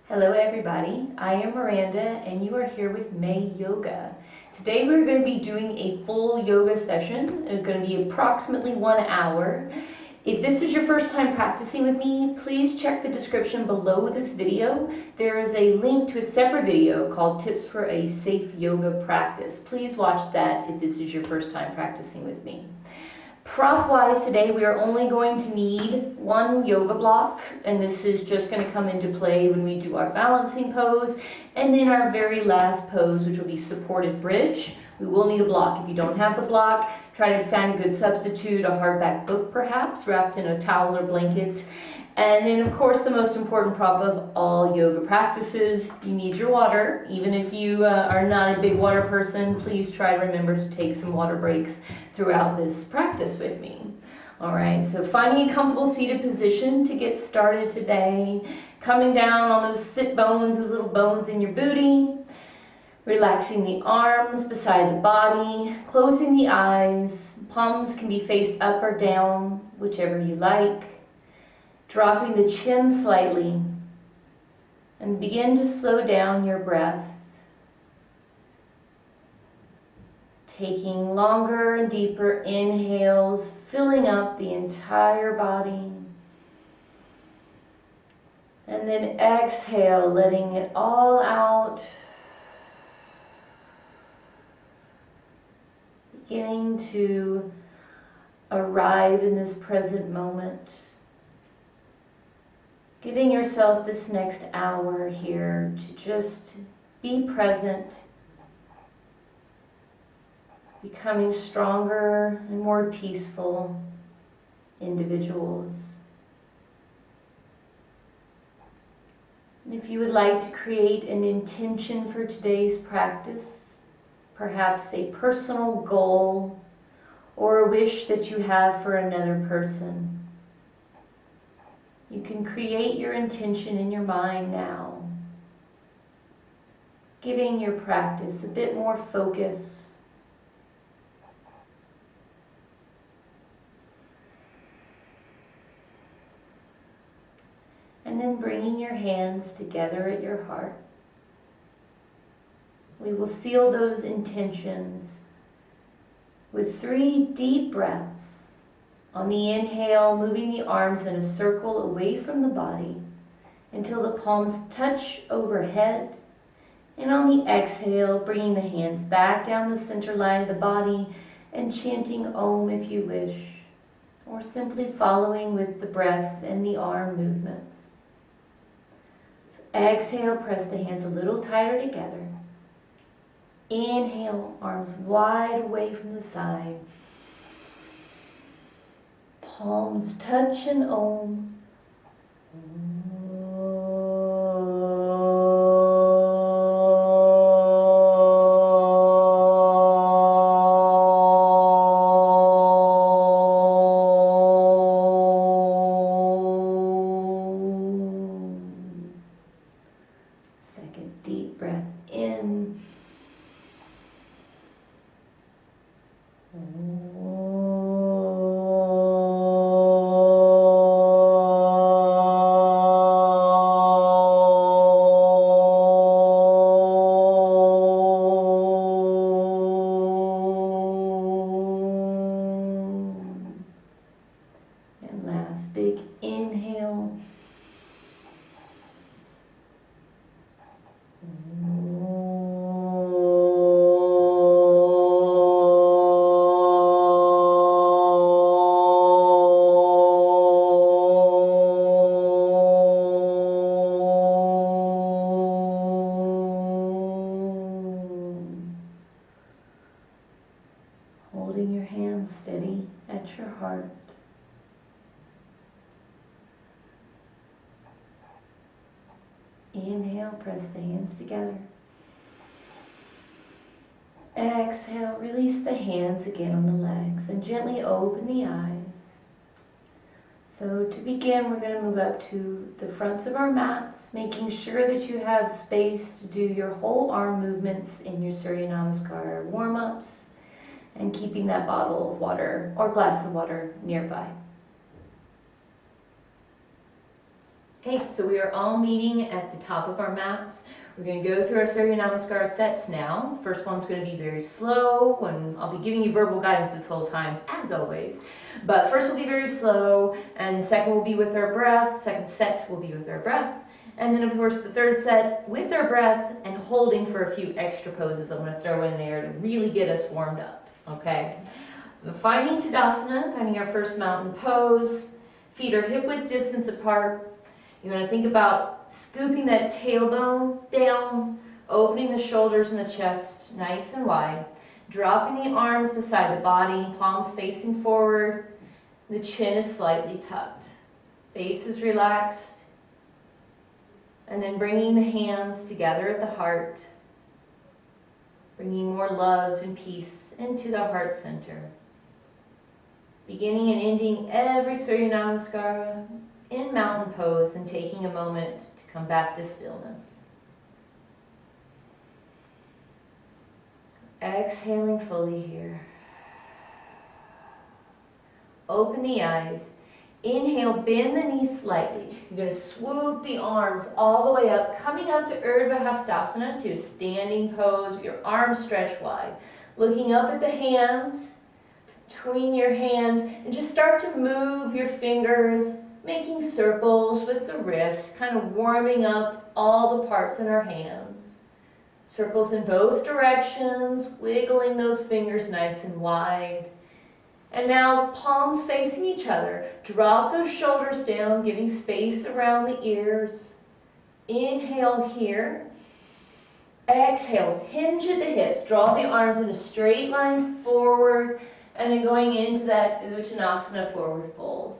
Hello everybody, I am Miranda and you are here with May Yoga. Today we're going to be doing a full yoga session. It's going to be approximately 1 hour. If this is your first time practicing with me, please check the description below this video. There is a link to a separate video called Tips for a Safe Yoga Practice. Please watch that if this is your first time practicing with me. Prop-wise today we are only going to need one yoga block, and this is just going to come into play when we do our balancing pose and then our very last pose, which will be supported bridge. We will need a block. If you don't have the block, try to find a good substitute, a hardback book perhaps, wrapped in a towel or blanket. And then of course the most important prop of all yoga practices, you need your water. Even if you are not a big water person, please try to remember to take some water breaks throughout this practice with me. Alright, so finding a comfortable seated position to get started today, coming down on those sit bones, those little bones in your booty, relaxing the arms beside the body, closing the eyes, palms can be faced up or down, whichever you like. Dropping the chin slightly and begin to slow down your breath. Taking longer and deeper inhales, filling up the entire body. And then exhale, letting it all out. Beginning to arrive in this present moment. Giving yourself this next hour here to just be present, becoming stronger and more peaceful individuals. And if you would like to create an intention for today's practice, perhaps a personal goal or a wish that you have for another person, you can create your intention in your mind now, giving your practice a bit more focus. And then bringing your hands together at your heart. We will seal those intentions with 3 deep breaths. On the inhale, moving the arms in a circle away from the body until the palms touch overhead. And on the exhale, bringing the hands back down the center line of the body and chanting Om if you wish, or simply following with the breath and the arm movements. So exhale, press the hands a little tighter together. Inhale, arms wide away from the side. Palms touch and Om. Second deep breath in. Big inhale. Holding your hands steady at your heart. Inhale, press the hands together. Exhale, release the hands again on the legs and gently open the eyes. So to begin, we're going to move up to the fronts of our mats, making sure that you have space to do your whole arm movements in your Surya Namaskar warm-ups and keeping that bottle of water or glass of water nearby. Okay, so we are all meeting at the top of our mats. We're going to go through our Surya Namaskar sets now. First one's going to be very slow, and I'll be giving you verbal guidance this whole time, as always. But first will be very slow, and second will be with our breath. Second set will be with our breath. And then, of course, the third set with our breath and holding for a few extra poses I'm going to throw in there to really get us warmed up, okay? Finding Tadasana, finding our first mountain pose. Feet are hip-width distance apart. You're going to think about scooping that tailbone down, opening the shoulders and the chest nice and wide, dropping the arms beside the body, palms facing forward. The chin is slightly tucked. Face is relaxed. And then bringing the hands together at the heart, bringing more love and peace into the heart center. Beginning and ending every Surya Namaskar in mountain pose and taking a moment to come back to stillness. Exhaling fully here. Open the eyes. Inhale, bend the knees slightly. You're going to swoop the arms all the way up, coming up to Urdhva Hastasana, to a standing pose with your arms stretched wide. Looking up at the hands, between your hands, and just start to move your fingers, making circles with the wrists, kind of warming up all the parts in our hands. Circles in both directions, wiggling those fingers nice and wide. And now palms facing each other. Drop those shoulders down, giving space around the ears. Inhale here. Exhale, hinge at the hips. Draw the arms in a straight line forward, and then going into that Uttanasana forward fold.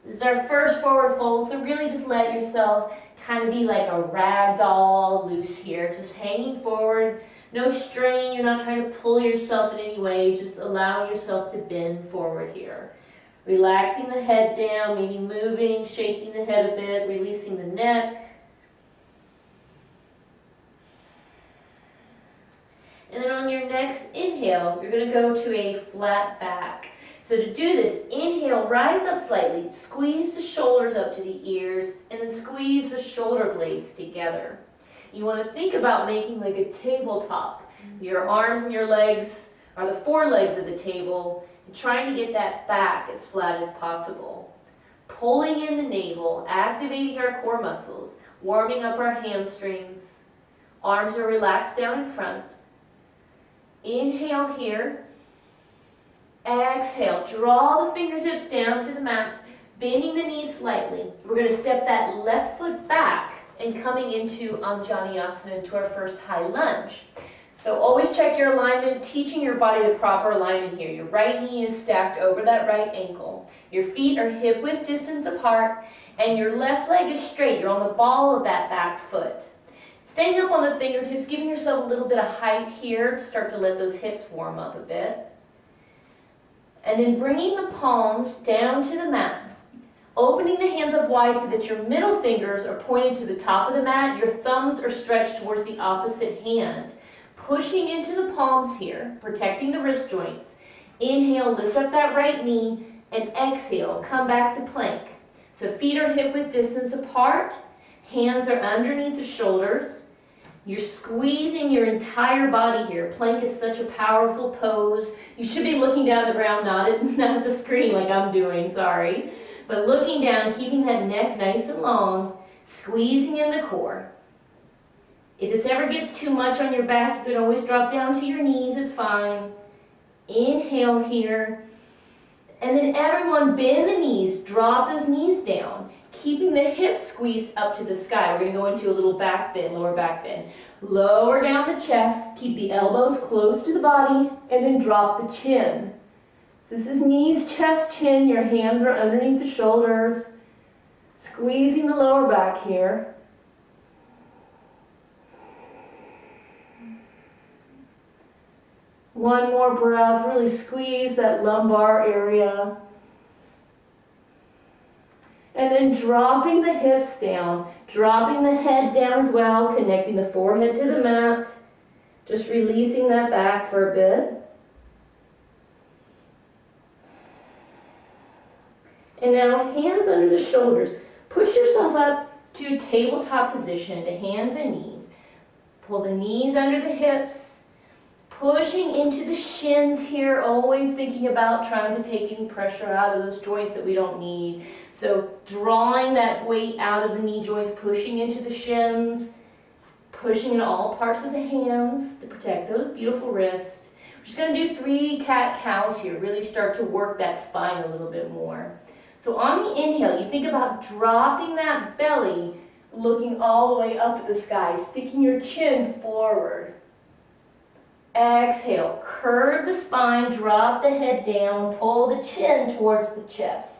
This is our first forward fold, so really just let yourself kind of be like a rag doll, loose here, just hanging forward. No strain, you're not trying to pull yourself in any way, just allow yourself to bend forward here. Relaxing the head down, maybe moving, shaking the head a bit, releasing the neck. And then on your next inhale, you're going to go to a flat back. So to do this, inhale, rise up slightly, squeeze the shoulders up to the ears, and then squeeze the shoulder blades together. You want to think about making like a tabletop. Your arms and your legs are the forelegs of the table, and trying to get that back as flat as possible. Pulling in the navel, activating our core muscles, warming up our hamstrings. Arms are relaxed down in front. Inhale here. Exhale, draw the fingertips down to the mat, bending the knees slightly. We're going to step that left foot back and coming into Anjaneyasana, into our first high lunge. So always check your alignment, teaching your body the proper alignment here. Your right knee is stacked over that right ankle. Your feet are hip-width distance apart, and your left leg is straight. You're on the ball of that back foot. Staying up on the fingertips, giving yourself a little bit of height here to start to let those hips warm up a bit. And then bringing the palms down to the mat. Opening the hands up wide so that your middle fingers are pointed to the top of the mat. Your thumbs are stretched towards the opposite hand. Pushing into the palms here, protecting the wrist joints. Inhale, lift up that right knee, and exhale, come back to plank. So feet are hip-width distance apart. Hands are underneath the shoulders. You're squeezing your entire body here. Plank is such a powerful pose. You should be looking down at the ground, not at the screen like I'm doing, sorry. But looking down, keeping that neck nice and long, squeezing in the core. If this ever gets too much on your back, you can always drop down to your knees, it's fine. Inhale here. And then everyone bend the knees, drop those knees down, keeping the hips squeezed up to the sky. We're going to go into a little back bend, lower back bend. Lower down the chest, keep the elbows close to the body, and then drop the chin. So this is knees, chest, chin. Your hands are underneath the shoulders. Squeezing the lower back here. One more breath, really squeeze that lumbar area. And then dropping the hips down, dropping the head down as well, connecting the forehead to the mat. Just releasing that back for a bit. And now hands under the shoulders. Push yourself up to tabletop position, to hands and knees. Pull the knees under the hips, pushing into the shins here, always thinking about trying to take any pressure out of those joints that we don't need. So drawing that weight out of the knee joints, pushing into the shins, pushing in all parts of the hands to protect those beautiful wrists. We're just going to do 3 cat-cows here, really start to work that spine a little bit more. So on the inhale, you think about dropping that belly, looking all the way up at the sky, sticking your chin forward. Exhale, curve the spine, drop the head down, pull the chin towards the chest.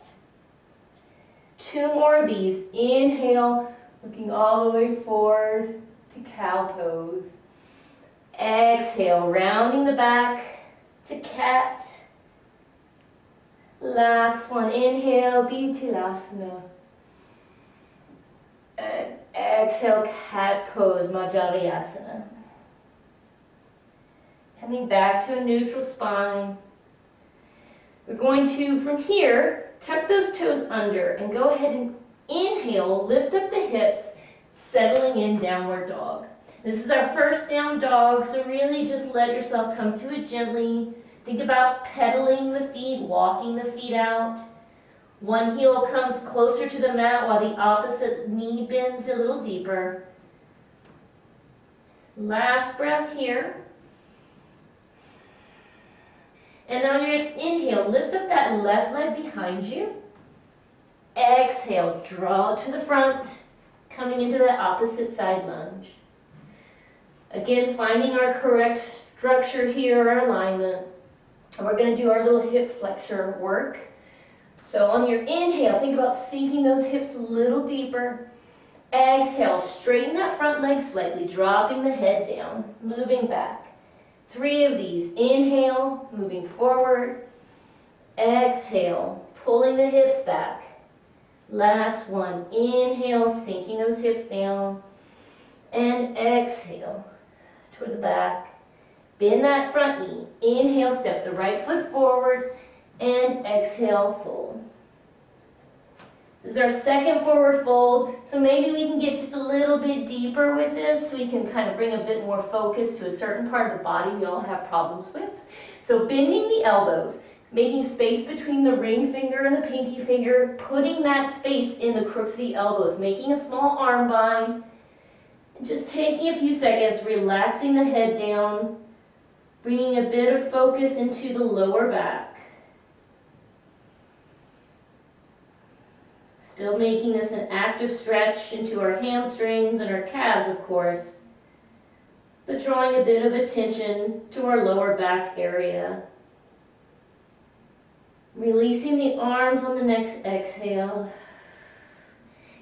2 more of these. Inhale, looking all the way forward to cow pose. Exhale, rounding the back to cat. Last one, inhale, Bitilasana. And exhale, cat pose, Majavasana. Coming back to a neutral spine. We're going to, from here, tuck those toes under and go ahead and inhale, lift up the hips, settling in downward dog. This is our first down dog, so really just let yourself come to it gently. Think about pedaling the feet, walking the feet out. One heel comes closer to the mat while the opposite knee bends a little deeper. Last breath here. And then on your next inhale, lift up that left leg behind you. Exhale, draw to the front, coming into the opposite side lunge. Again, finding our correct structure here, our alignment. And we're going to do our little hip flexor work. So on your inhale, think about sinking those hips a little deeper. Exhale, straighten that front leg slightly, dropping the head down, moving back. 3 of these. Inhale, moving forward. Exhale, pulling the hips back. Last one. Inhale, sinking those hips down. And exhale, toward the back. Bend that front knee. Inhale, step the right foot forward. And exhale, fold. This is our second forward fold, so maybe we can get just a little bit deeper with this so we can kind of bring a bit more focus to a certain part of the body we all have problems with. So bending the elbows, making space between the ring finger and the pinky finger, putting that space in the crooks of the elbows, making a small arm bind, and just taking a few seconds, relaxing the head down, bringing a bit of focus into the lower back. Still making this an active stretch into our hamstrings and our calves, of course, but drawing a bit of attention to our lower back area. Releasing the arms on the next exhale,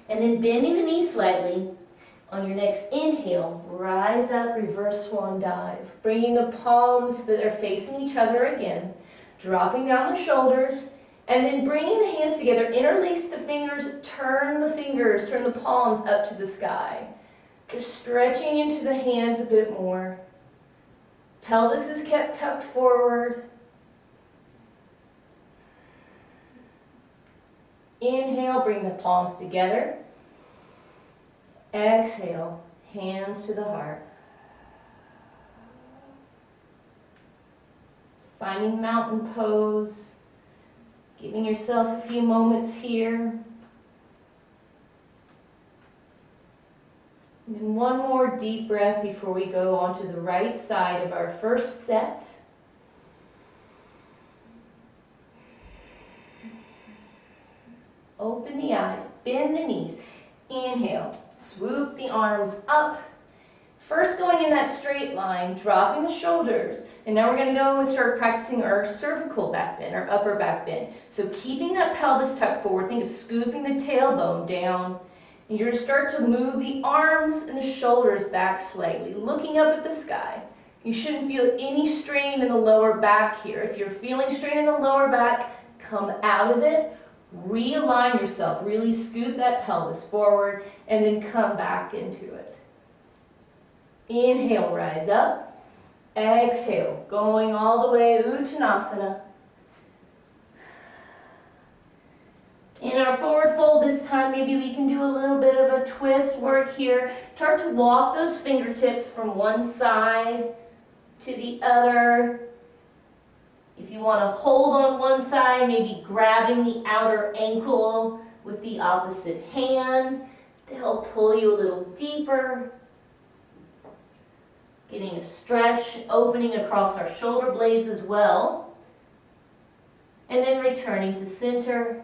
and then bending the knees slightly. On your next inhale, rise up, reverse swan dive, bringing the palms so that they're facing each other again, dropping down the shoulders, and then bringing the hands together, interlace the fingers, turn the palms up to the sky. Just stretching into the hands a bit more. Pelvis is kept tucked forward. Inhale, bring the palms together. Exhale, hands to the heart. Finding mountain pose. Giving yourself a few moments here. And then one more deep breath before we go on to the right side of our first set. Open the eyes, bend the knees. Inhale, swoop the arms up. First going in that straight line, dropping the shoulders. And now we're going to go and start practicing our cervical back bend, our upper back bend. So keeping that pelvis tucked forward, think of scooping the tailbone down. And you're going to start to move the arms and the shoulders back slightly, looking up at the sky. You shouldn't feel any strain in the lower back here. If you're feeling strain in the lower back, come out of it. Realign yourself, really scoop that pelvis forward, and then come back into it. Inhale, rise up. Exhale, going all the way Uttanasana. In our forward fold this time, maybe we can do a little bit of a twist work here. Start to walk those fingertips from one side to the other. If you want to hold on one side, maybe grabbing the outer ankle with the opposite hand to help pull you a little deeper. Getting a stretch, opening across our shoulder blades as well. And then returning to center.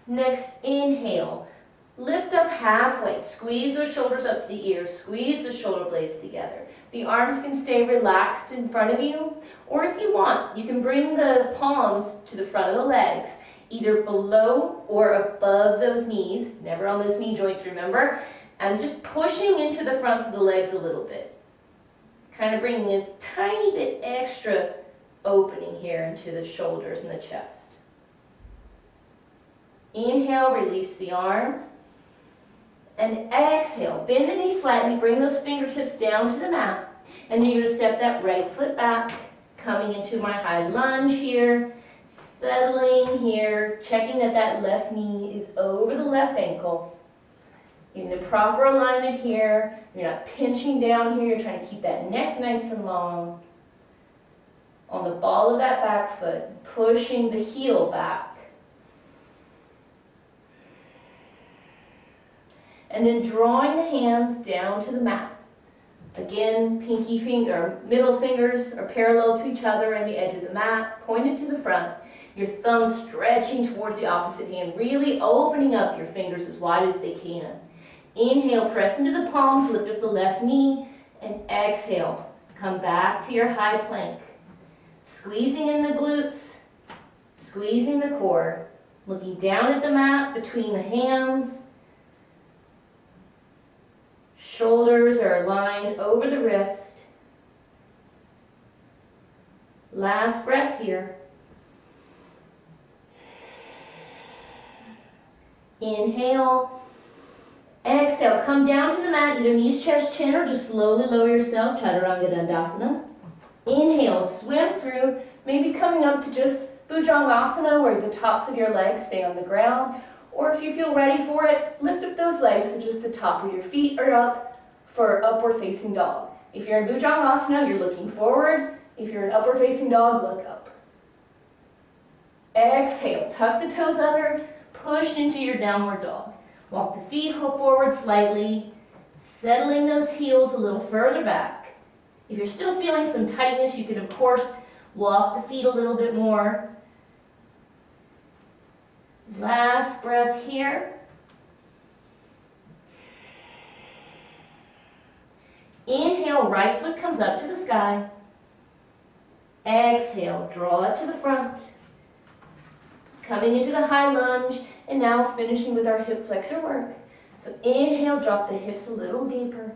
Next, inhale. Lift up halfway. Squeeze those shoulders up to the ears. Squeeze the shoulder blades together. The arms can stay relaxed in front of you, or if you want, you can bring the palms to the front of the legs, either below or above those knees, never on those knee joints, remember, and just pushing into the fronts of the legs a little bit. Kind of bringing a tiny bit extra opening here into the shoulders and the chest. Inhale, release the arms. And exhale, bend the knee slightly, bring those fingertips down to the mat. And then you're going to step that right foot back, coming into my high lunge here, settling here, checking that that left knee is over the left ankle. In the proper alignment here, you're not pinching down here, you're trying to keep that neck nice and long. On the ball of that back foot, pushing the heel back. And then drawing the hands down to the mat. Again, pinky finger, middle fingers are parallel to each other and the edge of the mat, pointed to the front. Your thumb stretching towards the opposite hand, really opening up your fingers as wide as they can. Inhale, press into the palms, lift up the left knee, and exhale. Come back to your high plank. Squeezing in the glutes, squeezing the core, looking down at the mat between the hands. Shoulders are aligned over the wrist. Last breath here. Inhale. Exhale. Come down to the mat, either knees, chest, chin, or just slowly lower yourself. Chaturanga Dandasana. Inhale. Swim through, maybe coming up to just Bhujangasana, where the tops of your legs stay on the ground. Or if you feel ready for it, lift up those legs so just the top of your feet are up for upward facing dog. If you're in Bhujangasana, you're looking forward. If you're in upward facing dog, look up. Exhale, tuck the toes under, push into your downward dog. Walk the feet forward slightly, settling those heels a little further back. If you're still feeling some tightness, you can of course walk the feet a little bit more. Last breath here. Inhale, right foot comes up to the sky. Exhale, draw it to the front. Coming into the high lunge, and now finishing with our hip flexor work. So inhale, drop the hips a little deeper.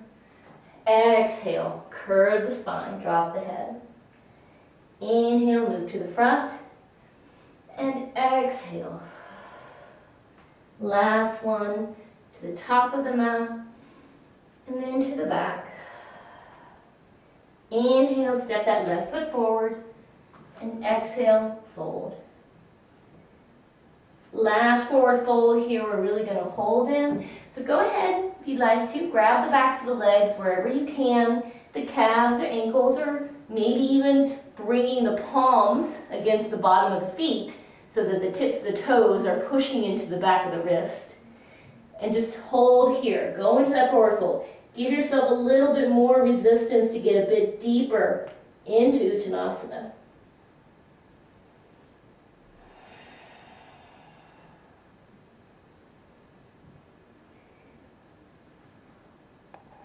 Exhale, curve the spine, drop the head. Inhale, move to the front. And exhale. Last one, to the top of the mat, and then to the back. Inhale, step that left foot forward, and exhale, fold. Last forward fold here, we're really going to hold in. So go ahead, if you'd like to, grab the backs of the legs wherever you can, the calves or ankles, or maybe even bringing the palms against the bottom of the feet, so that the tips of the toes are pushing into the back of the wrist. And just hold here. Go into that forward fold. Give yourself a little bit more resistance to get a bit deeper into Uttanasana.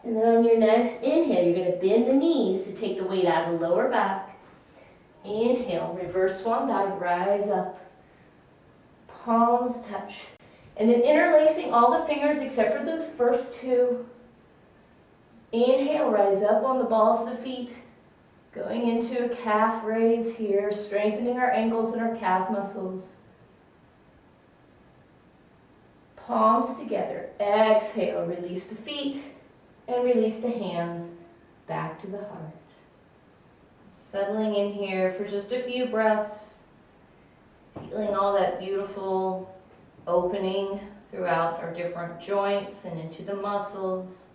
And then on your next inhale, you're going to bend the knees to take the weight out of the lower back. Inhale, reverse swan dive, rise up. Palms touch. And then interlacing all the fingers except for those first two. Inhale, rise up on the balls of the feet. Going into a calf raise here, strengthening our ankles and our calf muscles. Palms together. Exhale, release the feet and release the hands back to the heart. Settling in here for just a few breaths. Feeling all that beautiful opening throughout our different joints and into the muscles.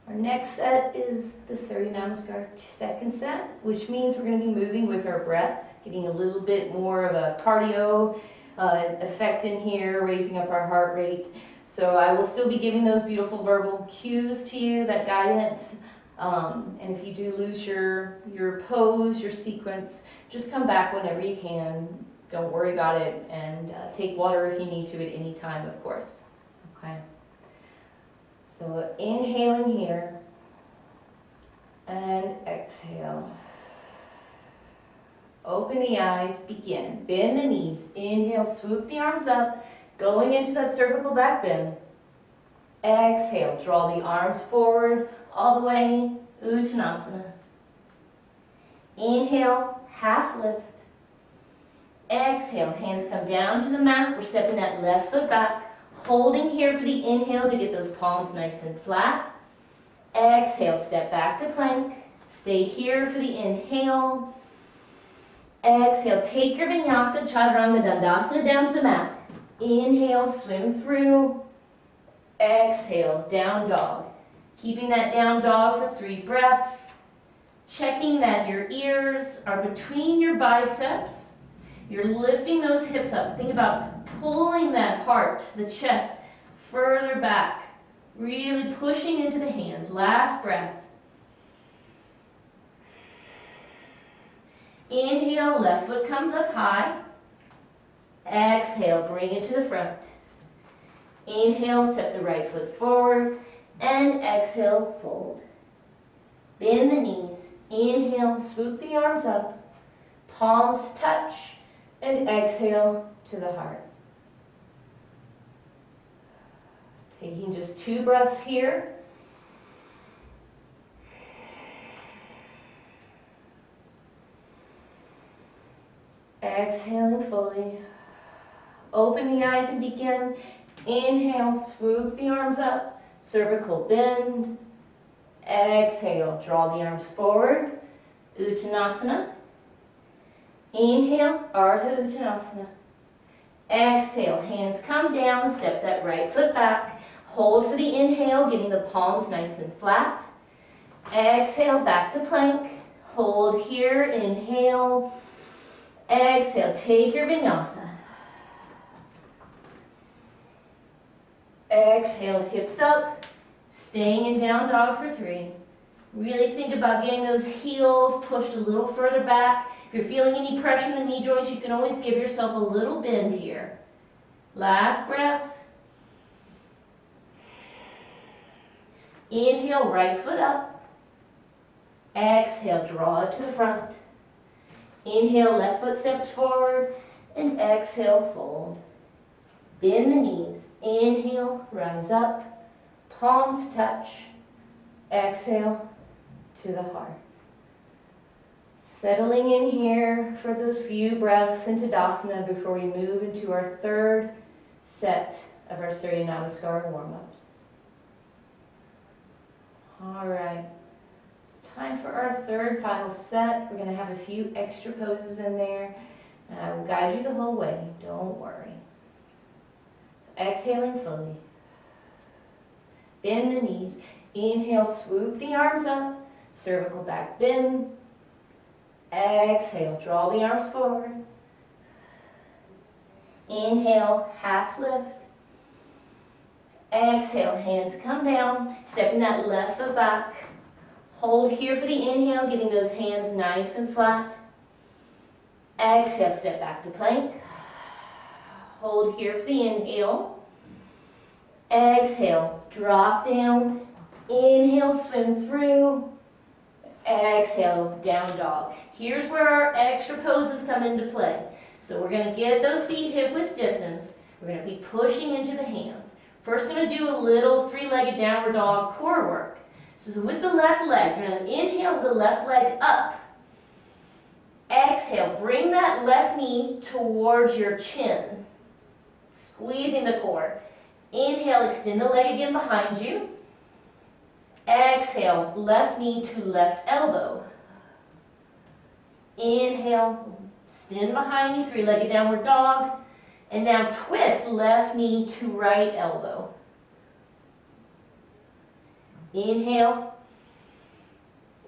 Our next set is the Surya Namaskar second set, which means we're going to be moving with our breath, getting a little bit more of a cardio effect in here, raising up our heart rate. So I will still be giving those beautiful verbal cues to you, that guidance. And if you do lose your pose, your sequence, just come back whenever you can. Don't worry about it, and take water if you need to at any time, of course. Okay. So inhaling here, and exhale. Open the eyes, begin. Bend the knees. Inhale, swoop the arms up, going into that cervical back bend. Exhale, draw the arms forward, all the way, Uttanasana. Inhale, half lift. Exhale, hands come down to the mat. We're stepping that left foot back, holding here for the inhale to get those palms nice and flat. Exhale, step back to plank. Stay here for the inhale. Exhale, take your vinyasa, chaturanga dandasana down to the mat. Inhale, swim through. Exhale, down dog. Keeping that down dog for 3 breaths. Checking that your ears are between your biceps. You're lifting those hips up. Think about pulling that heart, the chest, further back. Really pushing into the hands. Last breath. Inhale, left foot comes up high. Exhale, bring it to the front. Inhale, step the right foot forward. And exhale, fold. Bend the knees. Inhale, swoop the arms up. Palms touch. And exhale to the heart. Taking just 2 breaths here. Exhaling fully. Open the eyes and begin. Inhale, swoop the arms up. Cervical bend. Exhale, draw the arms forward. Uttanasana. Inhale, Ardha Uttanasana. Exhale, hands come down, step that right foot back. Hold for the inhale, getting the palms nice and flat. Exhale, back to plank. Hold here, inhale. Exhale, take your vinyasa. Exhale, hips up. Staying in down dog for 3. Really think about getting those heels pushed a little further back. If you're feeling any pressure in the knee joints, you can always give yourself a little bend here. Last breath. Inhale, right foot up. Exhale, draw it to the front. Inhale, left foot steps forward. And exhale, fold. Bend the knees. Inhale, rise up. Palms touch. Exhale to the heart. Settling in here for those few breaths into Tadasana before we move into our 3rd set of our Surya Namaskar warm-ups. Alright, time for our 3rd final set. We're going to have a few extra poses in there, and I will guide you the whole way, don't worry. So exhaling fully. Bend the knees. Inhale, swoop the arms up. Cervical back bend. Exhale, draw the arms forward. Inhale, half lift. Exhale, hands come down. Stepping that left foot back. Hold here for the inhale, getting those hands nice and flat. Exhale, step back to plank. Hold here for the inhale. Exhale, drop down. Inhale, swim through. Exhale, down dog. Here's where our extra poses come into play. So we're going to get those feet hip width distance. We're going to be pushing into the hands. First, going to do a little 3-legged downward dog core work. So with the left leg, you're going to inhale the left leg up. Exhale, bring that left knee towards your chin. Squeezing the core. Inhale, extend the leg again behind you. Exhale, left knee to left elbow. Inhale, Extend behind you, three-legged downward dog. And now twist left knee to right elbow. Inhale.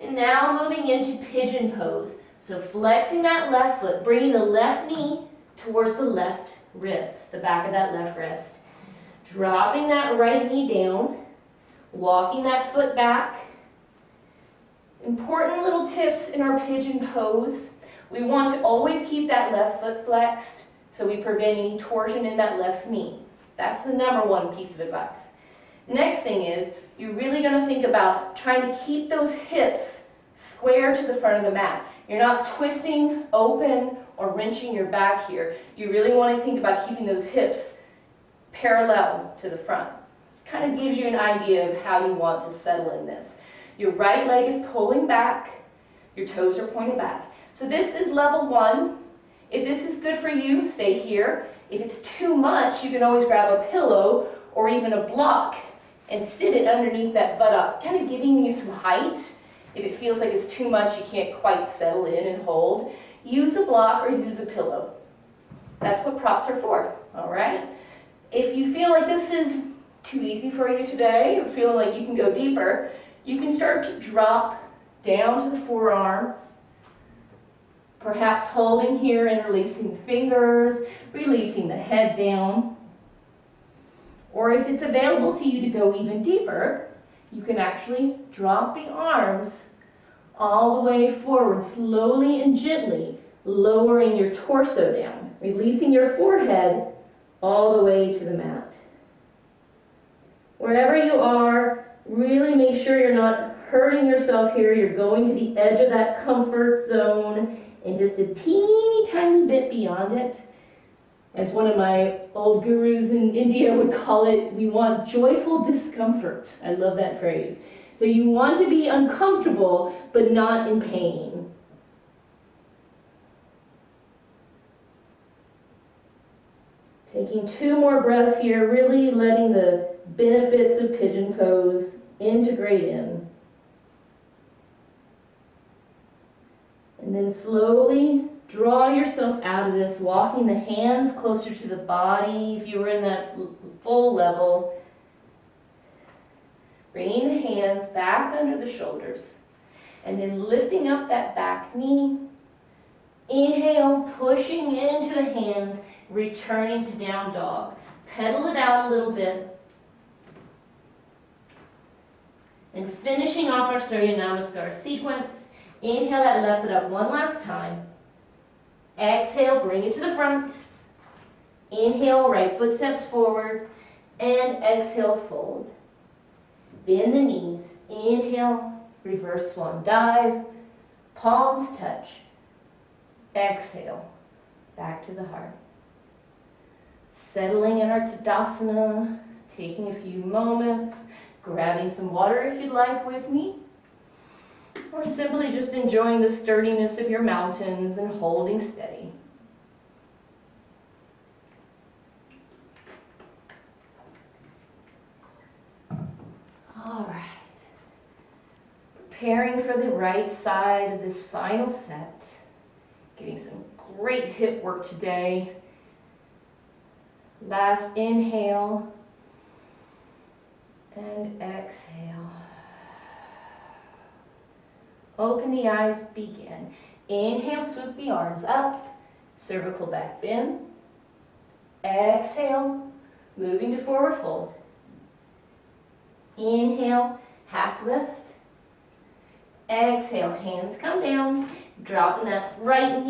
And now moving into pigeon pose. So flexing that left foot, bringing the left knee towards the left wrist, the back of that left wrist. Dropping that right knee down, walking that foot back. Important little tips in our pigeon pose. We want to always keep that left foot flexed so we prevent any torsion in that left knee. That's the number one piece of advice. Next thing is, you're really going to think about trying to keep those hips square to the front of the mat. You're not twisting open or wrenching your back here. You really want to think about keeping those hips parallel to the front. It kind of gives you an idea of how you want to settle in this. Your right leg is pulling back, your toes are pointing back. So this is level 1. If this is good for you, stay here. If it's too much, you can always grab a pillow or even a block and sit it underneath that buttock, kind of giving you some height. If it feels like it's too much, you can't quite settle in and hold, use a block or use a pillow. That's what props are for, all right? If you feel like this is too easy for you today, or feeling like you can go deeper, you can start to drop down to the forearms, perhaps holding here and releasing the fingers, releasing the head down. Or if it's available to you to go even deeper, you can actually drop the arms all the way forward, slowly and gently, lowering your torso down, releasing your forehead all the way to the mat. Wherever you are, really make sure you're not hurting yourself here. You're going to the edge of that comfort zone and just a teeny tiny bit beyond it. As one of my old gurus in India would call it, we want joyful discomfort. I love that phrase. So you want to be uncomfortable, but not in pain. Taking 2 more breaths here, really letting the benefits of pigeon pose integrate in. And then slowly draw yourself out of this, walking the hands closer to the body if you were in that full level. Bringing the hands back under the shoulders. And then lifting up that back knee. Inhale, pushing into the hands, returning to down dog. Pedal it out a little bit. And finishing off our Surya Namaskar sequence. Inhale that left foot up one last time. Exhale, bring it to the front. Inhale, right foot steps forward. And exhale, fold. Bend the knees. Inhale, reverse swan dive. Palms touch. Exhale, back to the heart. Settling in our Tadasana, taking a few moments, grabbing some water if you'd like with me. Or simply just enjoying the sturdiness of your mountains and holding steady. All right. Preparing for the right side of this final set. Getting some great hip work today. Last inhale and exhale. Open the eyes, begin. Inhale, swoop the arms up, cervical back bend. Exhale, moving to forward fold. Inhale, half lift. Exhale, hands come down, dropping that right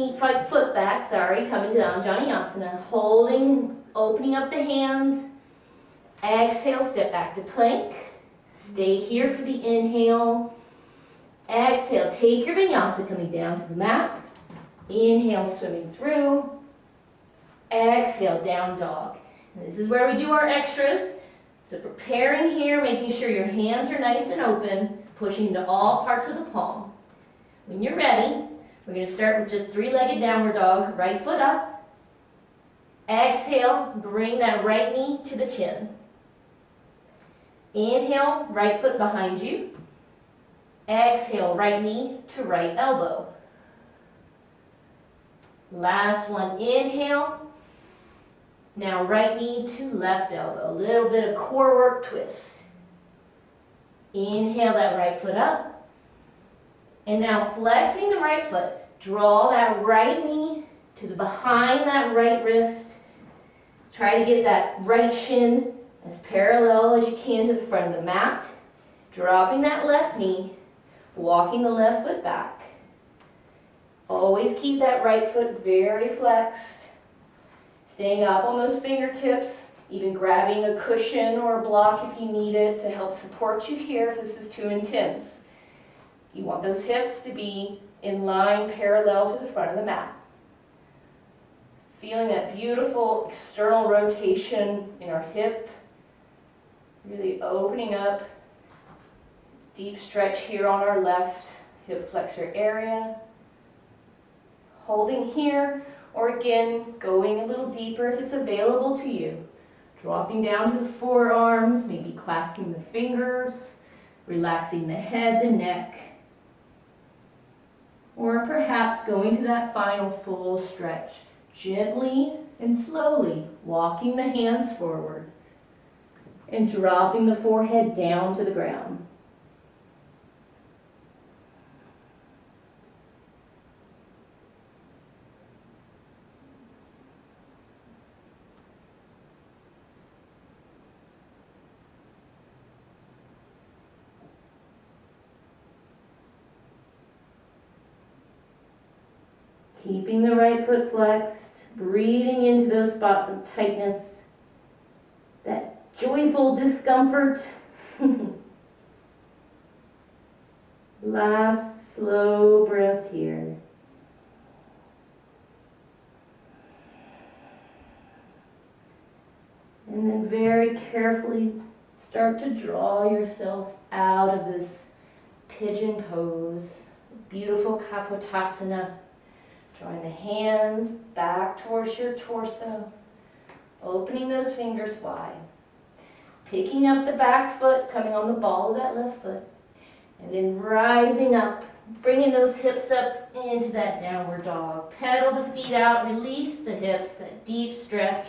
foot back, coming down, Janiyasana, holding, opening up the hands. Exhale, step back to plank. Stay here for the inhale. Exhale, take your vinyasa coming down to the mat. Inhale, swimming through. Exhale, down dog. And this is where we do our extras. So preparing here, making sure your hands are nice and open, pushing into all parts of the palm. When you're ready, we're going to start with just 3-legged downward dog, right foot up. Exhale, bring that right knee to the chin. Inhale, right foot behind you. Exhale, right knee to right elbow. Last one, inhale. Now right knee to left elbow, a little bit of core work twist. Inhale that right foot up. And now flexing the right foot, draw that right knee to the behind that right wrist. Try to get that right shin as parallel as you can to the front of the mat. Dropping that left knee, walking the left foot back. Always keep that right foot very flexed. Staying up on those fingertips, even grabbing a cushion or a block if you need it to help support you here if this is too intense. You want those hips to be in line parallel to the front of the mat. Feeling that beautiful external rotation in our hip, really opening up. Deep stretch here on our left hip flexor area. Holding here, or again, going a little deeper if it's available to you. Dropping down to the forearms, maybe clasping the fingers, relaxing the head, the neck. Or perhaps going to that final full stretch. Gently and slowly walking the hands forward and dropping the forehead down to the ground. Keeping the right foot flexed, breathing into those spots of tightness, that joyful discomfort. Last slow breath here. And then very carefully start to draw yourself out of this pigeon pose, beautiful Kapotasana. Drawing the hands back towards your torso, opening those fingers wide. Picking up the back foot, coming on the ball of that left foot, and then rising up, bringing those hips up into that downward dog. Pedal the feet out, release the hips, that deep stretch.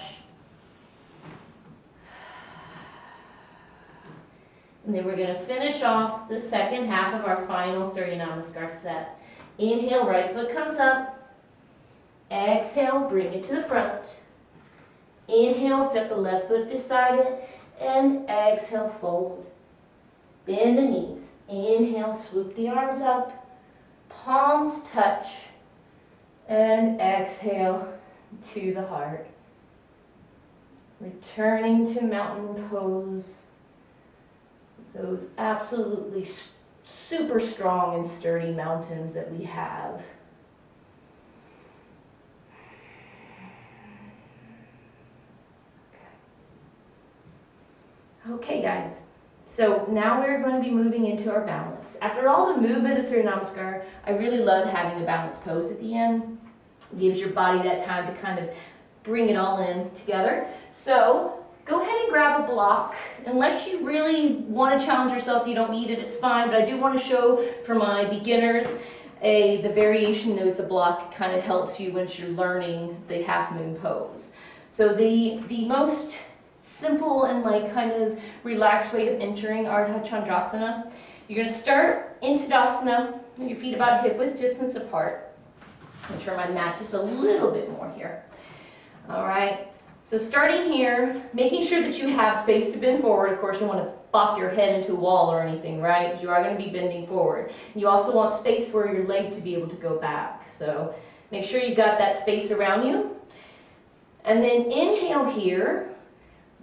And then we're going to finish off the second half of our final Surya Namaskar set. Inhale, right foot comes up. Exhale, bring it to the front. Inhale, step the left foot beside it. And exhale, fold. Bend the knees. Inhale, swoop the arms up. Palms touch. And exhale to the heart. Returning to mountain pose. Those absolutely super strong and sturdy mountains that we have. Okay guys, so now we're going to be moving into our balance. After all the movement of Surya Namaskar, I really love having the balance pose at the end. It gives your body that time to kind of bring it all in together. So go ahead and grab a block. Unless you really want to challenge yourself, you don't need it, it's fine. But I do want to show for my beginners the variation with the block kind of helps you once you're learning the half moon pose. So the most simple and like kind of relaxed way of entering Ardha Chandrasana. You're going to start in Tadasana, your feet about hip width distance apart. I'm going to turn my mat just a little bit more here. All right, so starting here, making sure that you have space to bend forward. Of course, you want to bop your head into a wall or anything, right? You are going to be bending forward. You also want space for your leg to be able to go back. So make sure you've got that space around you. And then inhale here.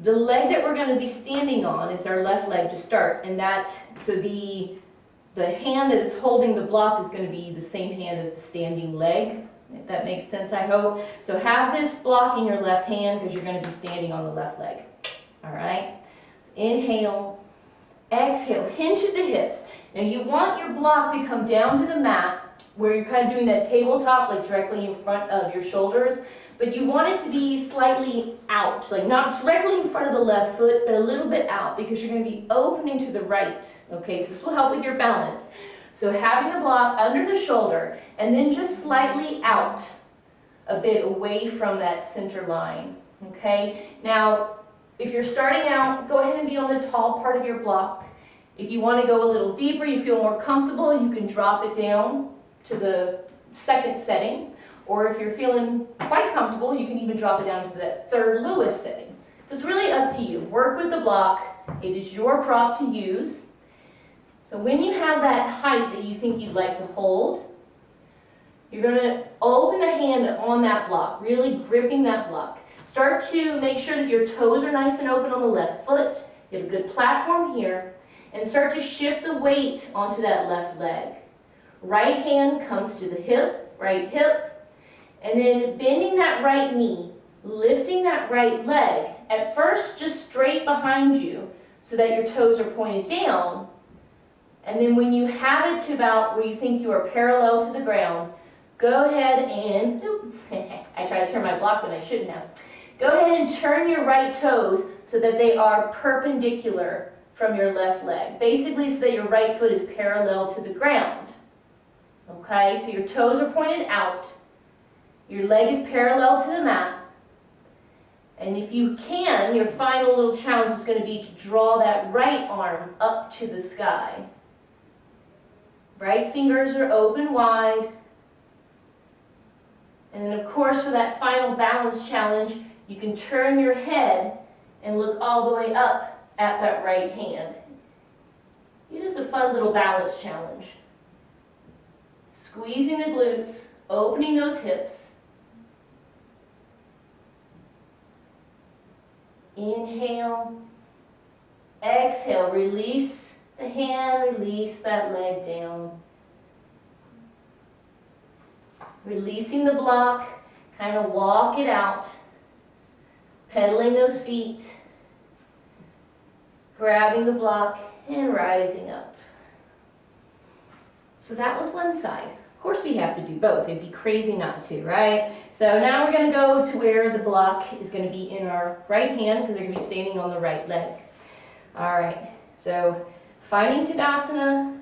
The leg that we're going to be standing on is our left leg to start, and so the hand that is holding the block is going to be the same hand as the standing leg, if that makes sense, I hope. So have this block in your left hand because you're going to be standing on the left leg. All right? So inhale, exhale, hinge at the hips. Now you want your block to come down to the mat where you're kind of doing that tabletop, like directly in front of your shoulders. But you want it to be slightly out, like not directly in front of the left foot, but a little bit out because you're going to be opening to the right. Okay, so this will help with your balance. So having the block under the shoulder and then just slightly out a bit away from that center line, okay? Now, if you're starting out, go ahead and be on the tall part of your block. If you want to go a little deeper, you feel more comfortable, you can drop it down to the second setting. Or if you're feeling quite comfortable, you can even drop it down to that third lowest setting. So it's really up to you. Work with the block. It is your prop to use. So when you have that height that you think you'd like to hold, you're going to open the hand on that block, really gripping that block. Start to make sure that your toes are nice and open on the left foot. You have a good platform here. And start to shift the weight onto that left leg. Right hand comes to the hip, right hip, and then bending that right knee, lifting that right leg, at first just straight behind you so that your toes are pointed down, and then when you have it to about where you think you are parallel to the ground, go ahead and, I tried to turn my block when I shouldn't have. Go ahead and turn your right toes so that they are perpendicular from your left leg. Basically so that your right foot is parallel to the ground. Okay, so your toes are pointed out. Your leg is parallel to the mat. And if you can, your final little challenge is going to be to draw that right arm up to the sky. Right fingers are open wide. And then of course for that final balance challenge, you can turn your head and look all the way up at that right hand. It is a fun little balance challenge. Squeezing the glutes, opening those hips. Inhale, exhale, release the hand, release that leg down. Releasing the block, kind of walk it out, pedaling those feet. Grabbing the block and rising up. So that was one side. Of course we have to do both. It'd be crazy not to, right? So now we're going to go to where the block is going to be in our right hand because we're going to be standing on the right leg. All right, so finding Tadasana,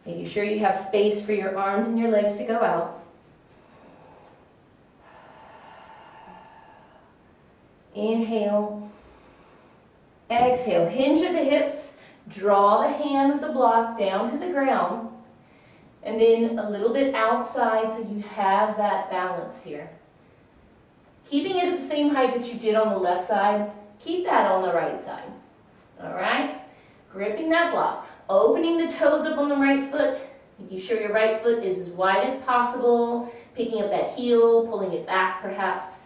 making sure you have space for your arms and your legs to go out. Inhale. Exhale, hinge at the hips, draw the hand of the block down to the ground, and then a little bit outside so you have that balance here. Keeping it at the same height that you did on the left side, keep that on the right side. All right? Gripping that block, opening the toes up on the right foot, making sure your right foot is as wide as possible, picking up that heel, pulling it back perhaps.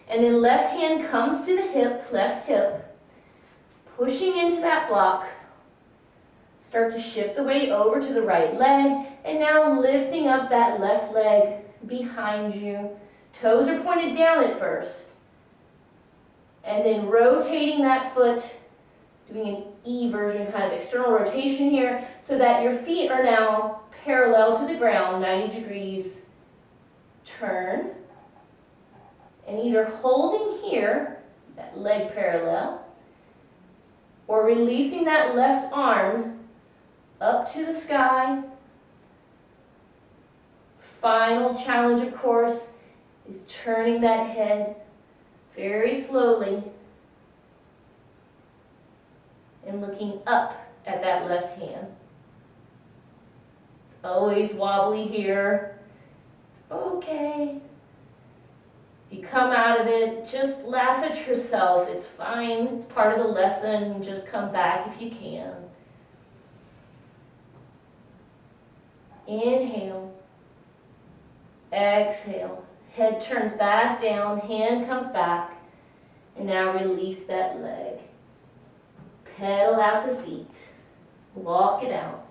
And then left hand comes to the hip, left hip, pushing into that block, start to shift the weight over to the right leg, and now lifting up that left leg behind you. Toes are pointed down at first, and then rotating that foot, doing an E version, kind of external rotation here, so that your feet are now parallel to the ground, 90 degrees. Turn, and either holding here, that leg parallel, or releasing that left arm up to the sky. Final challenge, of course, is turning that head very slowly and looking up at that left hand. It's always wobbly here. It's okay. You come out of it, just laugh at yourself. It's fine. It's part of the lesson. Just come back if you can. Inhale. Exhale. Head turns back down, hand comes back, and now release that leg. Pedal out the feet. Walk it out.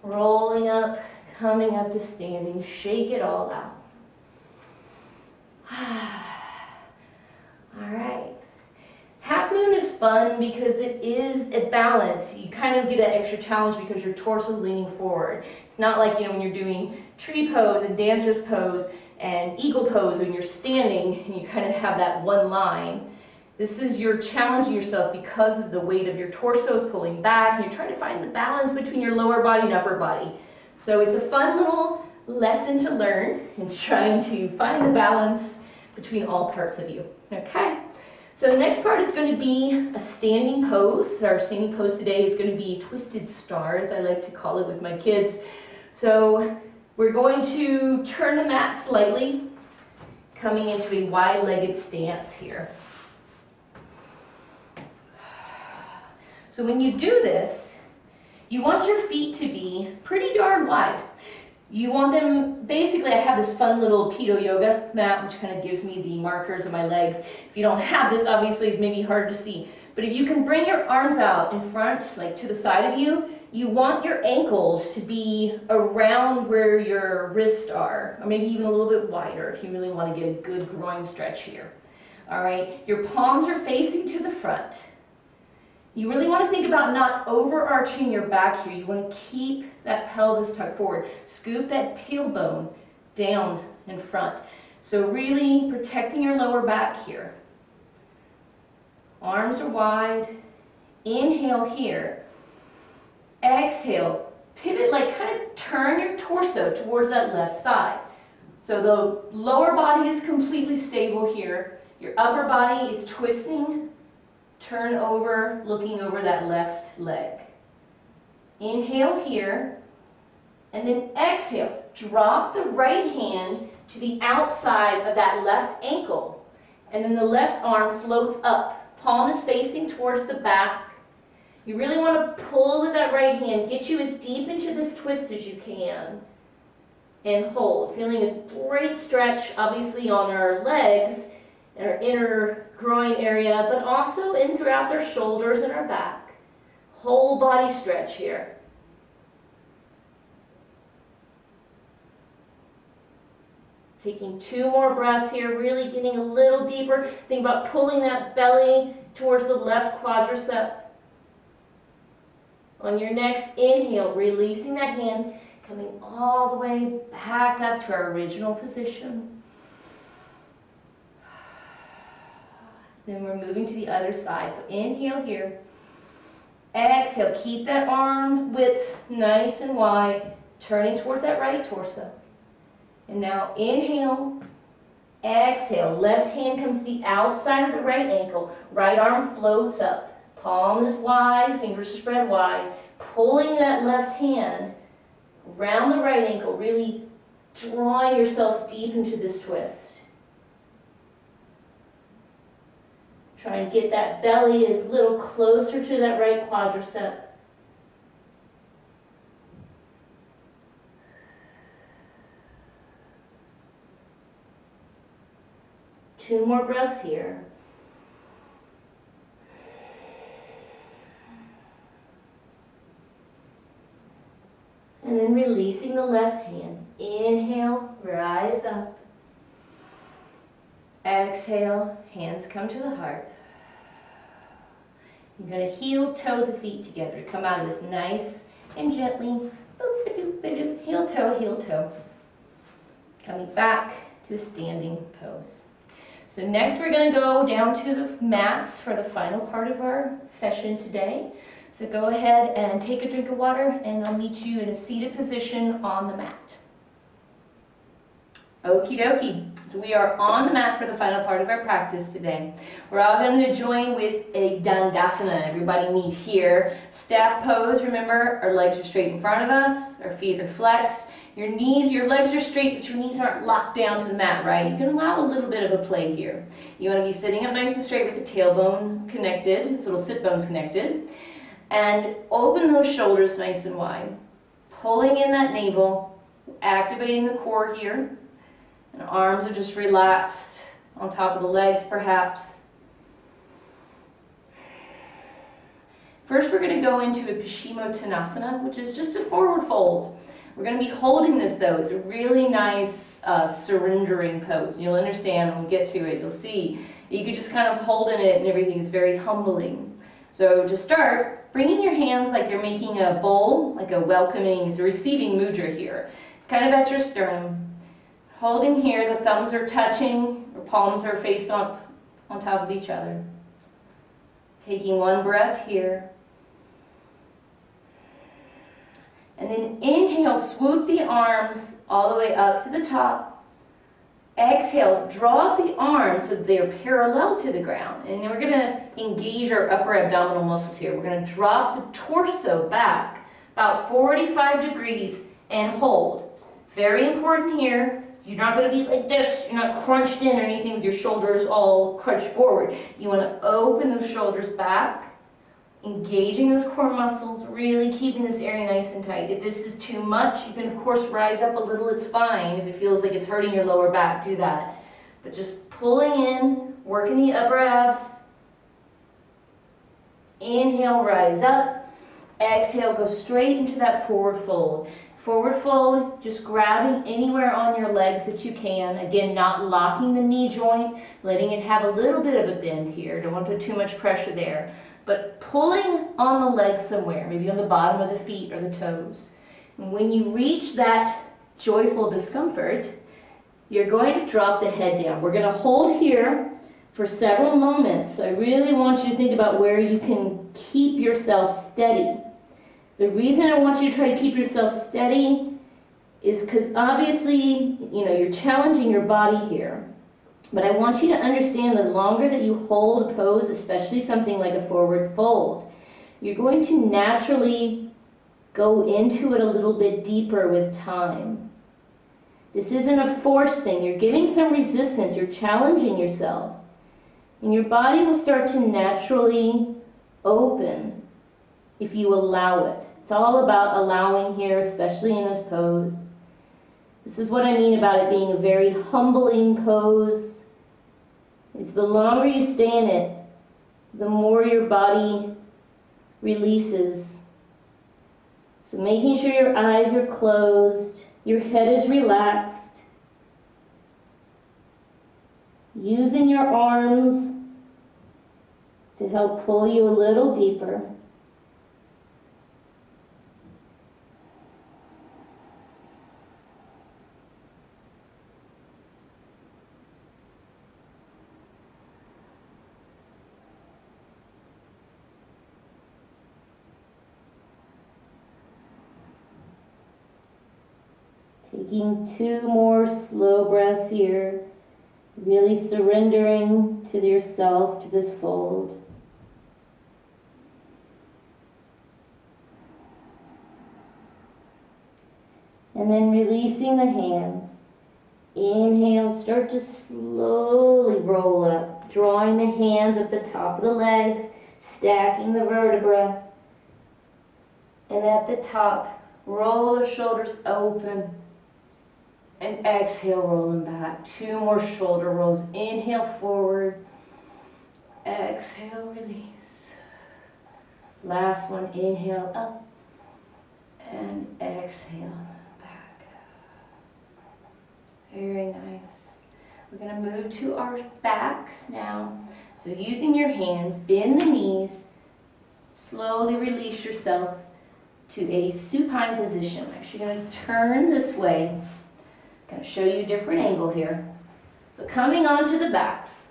Rolling up, coming up to standing. Shake it all out. All right. Half moon is fun because it is a balance. You kind of get an extra challenge because your torso is leaning forward. It's not like, when you're doing tree pose and dancer's pose and eagle pose when you're standing and you kind of have that one line. This is you're challenging yourself because of the weight of your torso is pulling back and you're trying to find the balance between your lower body and upper body. So it's a fun little lesson to learn and trying to find the balance between all parts of you. Okay, so the next part is going to be a standing pose. Our standing pose today is going to be twisted stars, I like to call it with my kids. So we're going to turn the mat slightly, coming into a wide-legged stance here. So when you do this, you want your feet to be pretty darn wide. You want them, basically I have this fun little Pedo yoga mat which kind of gives me the markers of my legs. If you don't have this, obviously it's maybe hard to see. But if you can bring your arms out in front, like to the side of you, you want your ankles to be around where your wrists are, or maybe even a little bit wider if you really want to get a good groin stretch here. All right, your palms are facing to the front. You really want to think about not overarching your back here. You want to keep that pelvis tucked forward. Scoop that tailbone down in front. So really protecting your lower back here. Arms are wide. Inhale here. Exhale. Pivot, like kind of turn your torso towards that left side. So the lower body is completely stable here. Your upper body is twisting. Turn over, looking over that left leg. Inhale here, and then exhale. Drop the right hand to the outside of that left ankle, and then the left arm floats up. Palm is facing towards the back. You really want to pull with that right hand, get you as deep into this twist as you can, and hold. Feeling a great stretch, obviously, on our legs, and our inner groin area, but also in throughout their shoulders and our back. Whole body stretch here. Taking 2 more breaths here, really getting a little deeper. Think about pulling that belly towards the left quadricep. On your next inhale, releasing that hand, coming all the way back up to our original position. Then we're moving to the other side. So inhale here. Exhale. Keep that arm width nice and wide, turning towards that right torso. And now inhale. Exhale. Left hand comes to the outside of the right ankle. Right arm floats up. Palm is wide, fingers spread wide. Pulling that left hand around the right ankle, really drawing yourself deep into this twist. Trying to get that belly a little closer to that right quadricep. Two more breaths here. And then releasing the left hand. Inhale, rise up. Exhale, hands come to the heart. You're going to heel toe the feet together. Come out of this nice and gently. Heel toe, heel toe. Coming back to a standing pose. So next we're going to go down to the mats for the final part of our session today. So go ahead and take a drink of water, and I'll meet you in a seated position on the mat. Okie dokie. So we are on the mat for the final part of our practice today. We're all going to join with a Dandasana. Everybody meet here. Staff pose, remember, our legs are straight in front of us, our feet are flexed. Your legs are straight, but your knees aren't locked down to the mat, right? You can allow a little bit of a play here. You want to be sitting up nice and straight with the tailbone connected, this little sit bones connected. And open those shoulders nice and wide. Pulling in that navel, activating the core here. And arms are just relaxed on top of the legs, perhaps. First, we're going to go into a Paschimottanasana, which is just a forward fold. We're going to be holding this, though. It's a really nice surrendering pose. You'll understand when we get to it. You'll see you can just kind of hold in it, and everything is very humbling. So to start, bringing your hands like you're making a bowl, like a welcoming, it's a receiving mudra here. It's kind of at your sternum. Holding here, the thumbs are touching, or palms are faced on top of each other. Taking one breath here. And then inhale, swoop the arms all the way up to the top. Exhale, draw the arms so they're parallel to the ground. And then we're gonna engage our upper abdominal muscles here. We're gonna drop the torso back about 45 degrees and hold. Very important here. You're not going to be like this. You're not crunched in or anything with your shoulders all crunched forward. You want to open those shoulders back, engaging those core muscles, really keeping this area nice and tight. If this is too much, you can of course rise up a little, it's fine. If it feels like it's hurting your lower back, do that. But just pulling in, working the upper abs. Inhale, rise up. Exhale, go straight into that forward fold. Forward fold, just grabbing anywhere on your legs that you can. Again, not locking the knee joint, letting it have a little bit of a bend here. Don't want to put too much pressure there. But pulling on the legs somewhere, maybe on the bottom of the feet or the toes. And when you reach that joyful discomfort, you're going to drop the head down. We're going to hold here for several moments. I really want you to think about where you can keep yourself steady. The reason I want you to try to keep yourself steady is because obviously, you're challenging your body here. But I want you to understand the longer that you hold a pose, especially something like a forward fold, you're going to naturally go into it a little bit deeper with time. This isn't a forced thing. You're giving some resistance. You're challenging yourself. And your body will start to naturally open if you allow it. It's all about allowing here, especially in this pose. This is what I mean about it being a very humbling pose. It's the longer you stay in it, the more your body releases. So making sure your eyes are closed, your head is relaxed. Using your arms to help pull you a little deeper. Taking 2 more slow breaths here, really surrendering to yourself, to this fold. And then releasing the hands. Inhale, start to slowly roll up, drawing the hands up the top of the legs, stacking the vertebra. And at the top, roll the shoulders open. And exhale, rolling back. 2 more shoulder rolls. Inhale, forward. Exhale, release. Last one, inhale, up. And exhale, back. Very nice. We're going to move to our backs now. So using your hands, bend the knees. Slowly release yourself to a supine position. I'm actually going to turn this way. Going to show you a different angle here. So coming onto the backs.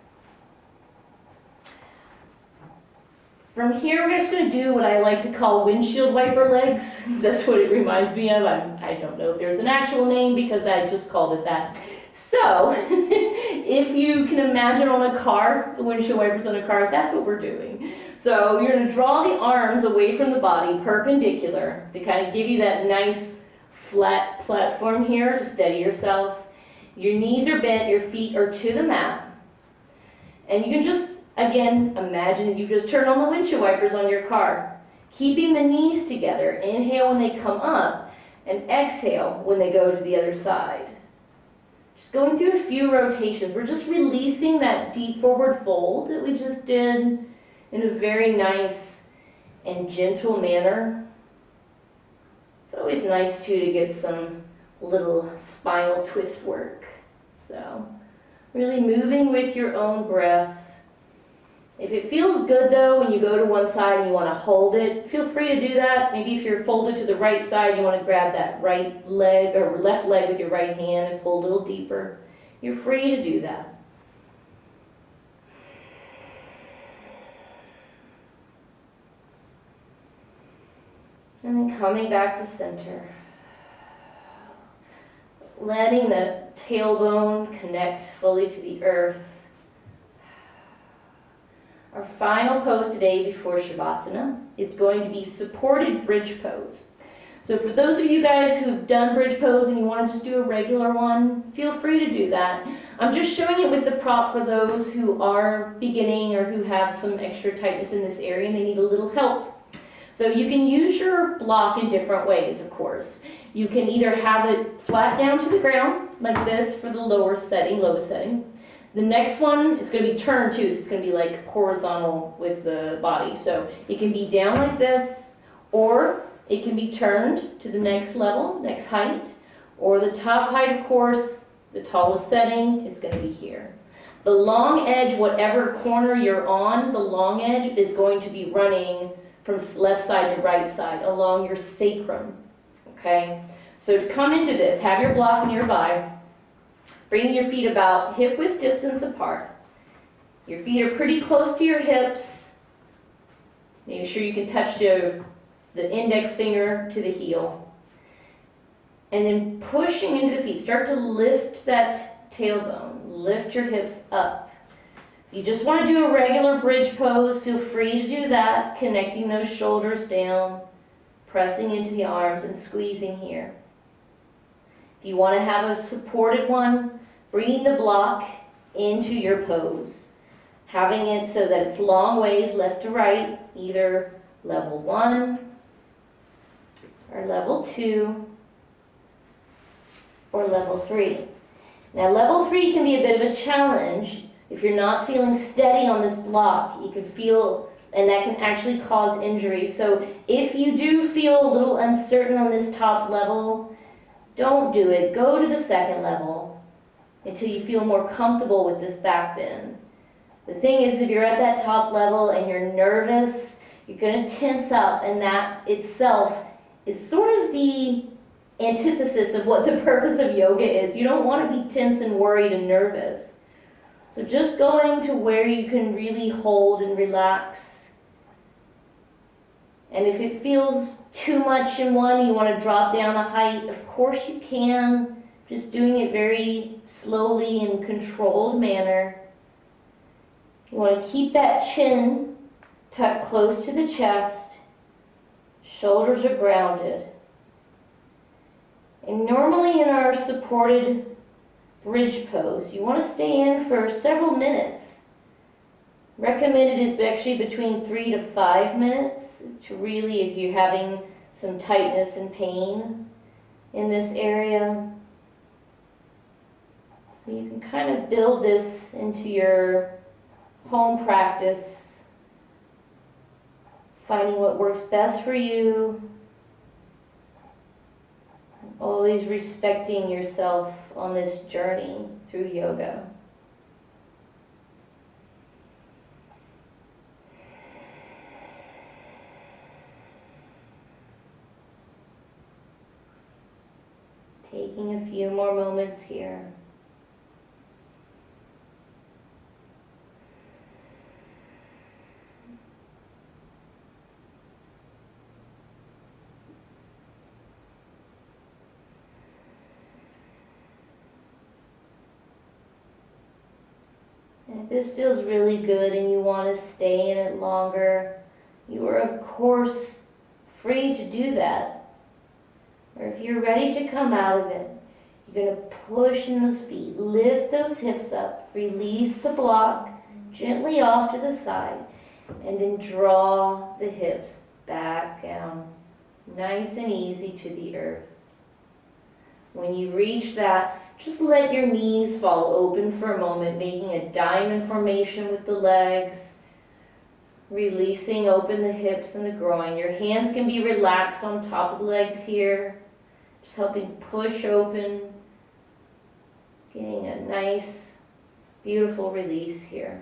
From here, we're just going to do what I like to call windshield wiper legs. That's what it reminds me of. I don't know if there's an actual name because I just called it that. So, if you can imagine on a car, the windshield wipers on a car, that's what we're doing. So you're going to draw the arms away from the body, perpendicular, to kind of give you that nice flat platform here to steady yourself. Your knees are bent, your feet are to the mat. And you can just, again, imagine that you've just turned on the windshield wipers on your car. Keeping the knees together. Inhale when they come up, and exhale when they go to the other side. Just going through a few rotations. We're just releasing that deep forward fold that we just did in a very nice and gentle manner. It's always nice too to get some little spinal twist work. So really moving with your own breath. If it feels good though when you go to one side and you want to hold it, feel free to do that. Maybe if you're folded to the right side, you want to grab that right leg or left leg with your right hand and pull a little deeper. You're free to do that. And then coming back to center. Letting the tailbone connect fully to the earth. Our final pose today before Shavasana is going to be supported bridge pose. So for those of you guys who've done bridge pose and you want to just do a regular one, feel free to do that. I'm just showing it with the prop for those who are beginning or who have some extra tightness in this area and they need a little help. So you can use your block in different ways, of course. You can either have it flat down to the ground, like this for the lowest setting. The next one is going to be turned too, so it's going to be like horizontal with the body. So it can be down like this, or it can be turned to the next level, next height, or the top height, of course, the tallest setting is going to be here. The long edge, whatever corner you're on, the long edge is going to be running from left side to right side along your sacrum. Okay, so to come into this, have your block nearby, bring your feet about hip width distance apart. Your feet are pretty close to your hips. Make sure you can touch the index finger to the heel. And then pushing into the feet, start to lift that tailbone, lift your hips up. If you just want to do a regular bridge pose, feel free to do that, connecting those shoulders down, pressing into the arms and squeezing here. If you want to have a supported one, bringing the block into your pose. Having it so that it's long ways left to right, either level 1 or level 2 or level 3. Now level 3 can be a bit of a challenge. If you're not feeling steady on this block, you can feel, and that can actually cause injury. So if you do feel a little uncertain on this top level, don't do it. Go to the second level until you feel more comfortable with this back bend. The thing is, if you're at that top level and you're nervous, you're going to tense up, and that itself is sort of the antithesis of what the purpose of yoga is. You don't want to be tense and worried and nervous. So just going to where you can really hold and relax. And if it feels too much in one, you want to drop down a height, of course you can. Just doing it very slowly in controlled manner. You want to keep that chin tucked close to the chest. Shoulders are grounded. And normally in our supported bridge pose, you want to stay in for several minutes. Recommended is actually between 3 to 5 minutes to really, if you're having some tightness and pain in this area. So you can kind of build this into your home practice, finding what works best for you, always respecting yourself on this journey through yoga. Taking a few more moments here. And if this feels really good and you want to stay in it longer, you are of course free to do that. Or if you're ready to come out of it, you're going to push in those feet, lift those hips up, release the block gently off to the side, and then draw the hips back down, nice and easy to the earth. When you reach that, just let your knees fall open for a moment, making a diamond formation with the legs, releasing open the hips and the groin. Your hands can be relaxed on top of the legs here, just helping push open, getting a nice, beautiful release here.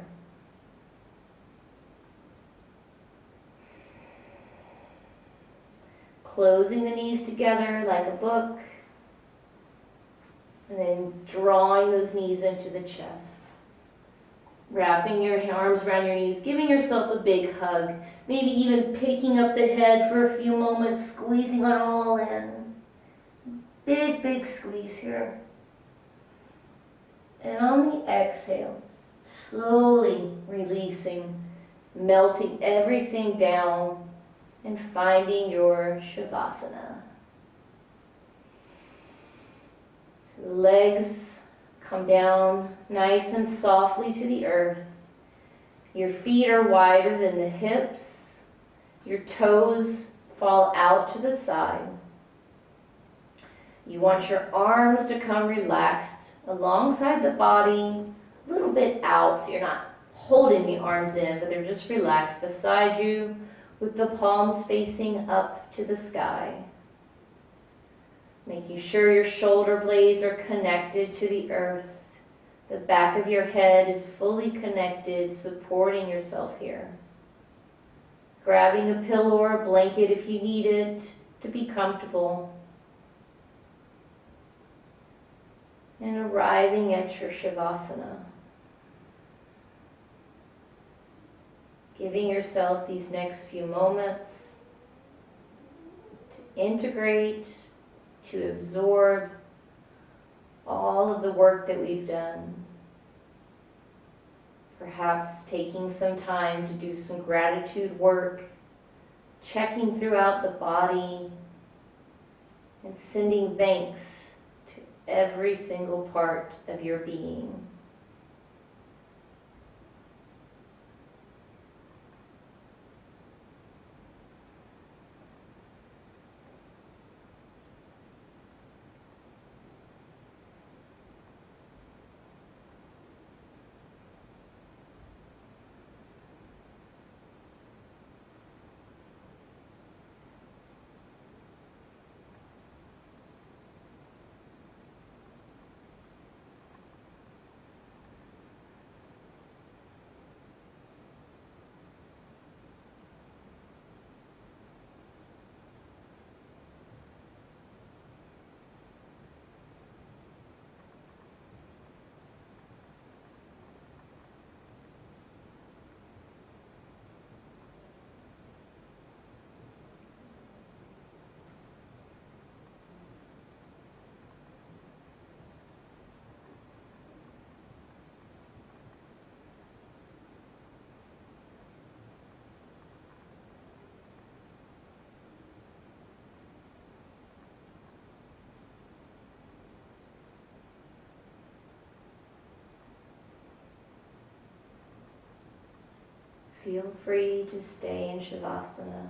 Closing the knees together like a book, and then drawing those knees into the chest. Wrapping your arms around your knees, giving yourself a big hug. Maybe even picking up the head for a few moments, squeezing it all in. Big, big squeeze here. And on the exhale, slowly releasing, melting everything down and finding your Shavasana. So the legs come down nice and softly to the earth. Your feet are wider than the hips. Your toes fall out to the side. You want your arms to come relaxed alongside the body, a little bit out, so you're not holding the arms in, but they're just relaxed beside you with the palms facing up to the sky. Making sure your shoulder blades are connected to the earth. The back of your head is fully connected, supporting yourself here. Grabbing a pillow or a blanket if you need it to be comfortable. And arriving at your Shavasana. Giving yourself these next few moments to integrate, to absorb all of the work that we've done. Perhaps taking some time to do some gratitude work, checking throughout the body, and sending thanks to every single part of your being. Feel free to stay in Shavasana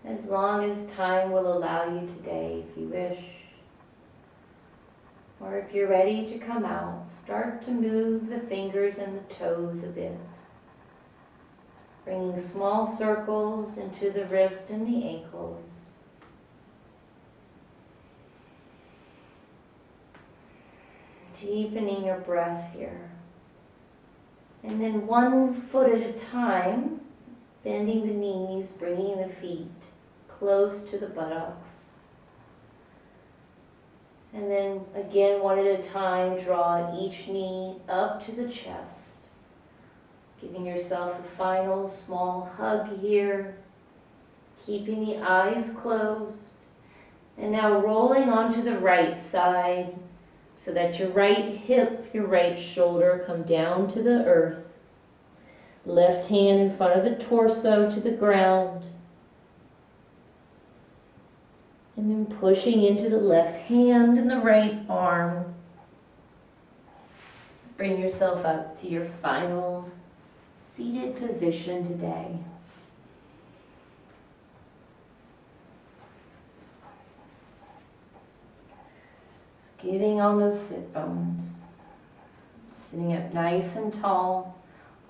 as long as time will allow you today if you wish. Or if you're ready to come out, start to move the fingers and the toes a bit. Bringing small circles into the wrist and the ankles. Deepening your breath here. And then 1 foot at a time, bending the knees, bringing the feet close to the buttocks. And then again, 1 at a time, draw each knee up to the chest. Giving yourself a final small hug here. Keeping the eyes closed. And now rolling onto the right side, so that your right hip, your right shoulder come down to the earth. Left hand in front of the torso to the ground. And then pushing into the left hand and the right arm. Bring yourself up to your final seated position today. Getting on those sit bones. Sitting up nice and tall.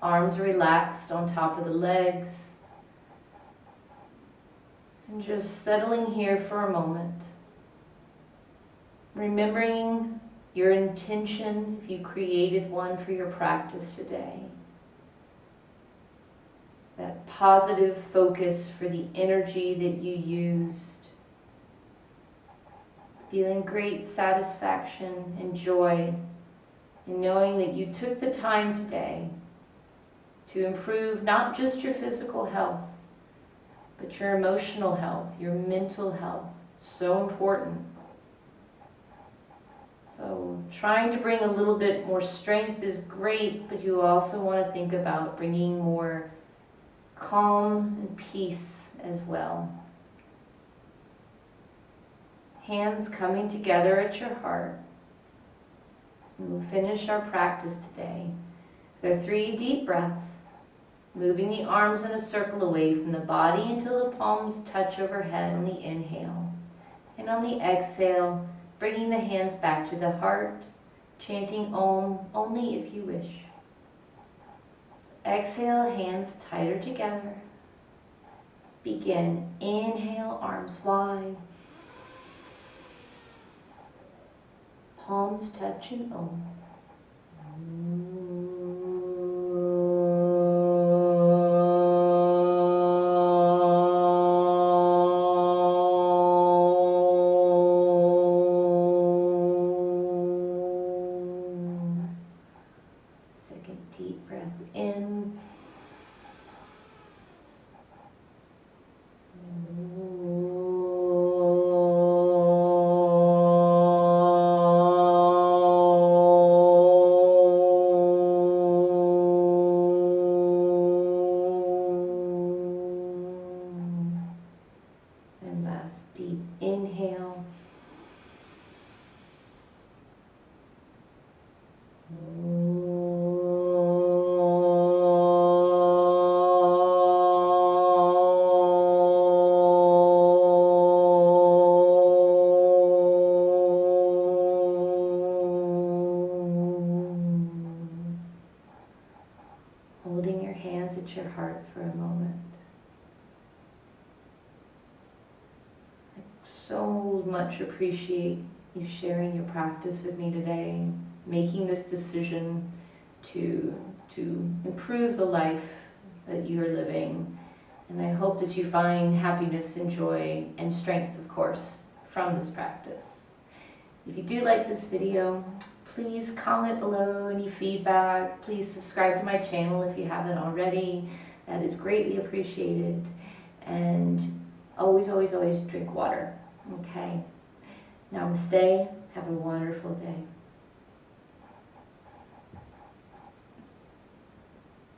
Arms relaxed on top of the legs. And just settling here for a moment. Remembering your intention, if you created one for your practice today. That positive focus for the energy that you used. Feeling great satisfaction and joy and knowing that you took the time today to improve not just your physical health, but your emotional health, your mental health. So important. So trying to bring a little bit more strength is great, but you also want to think about bringing more calm and peace as well. Hands coming together at your heart. And we'll finish our practice today with our 3 deep breaths, moving the arms in a circle away from the body until the palms touch overhead on the inhale. And on the exhale, bringing the hands back to the heart, chanting Om only if you wish. Exhale, hands tighter together. Begin. Inhale, arms wide. Palms touching Om. Second deep breath in. And last deep inhale. Holding your hands at your heart for a moment. I so much appreciate you sharing your practice with me today, making this decision to improve the life that you are living. And I hope that you find happiness and joy and strength, of course, from this practice. If you do like this video, please comment below any feedback. Please subscribe to my channel if you haven't already. That is greatly appreciated. And always, always, always drink water. Okay? Namaste. Have a wonderful day.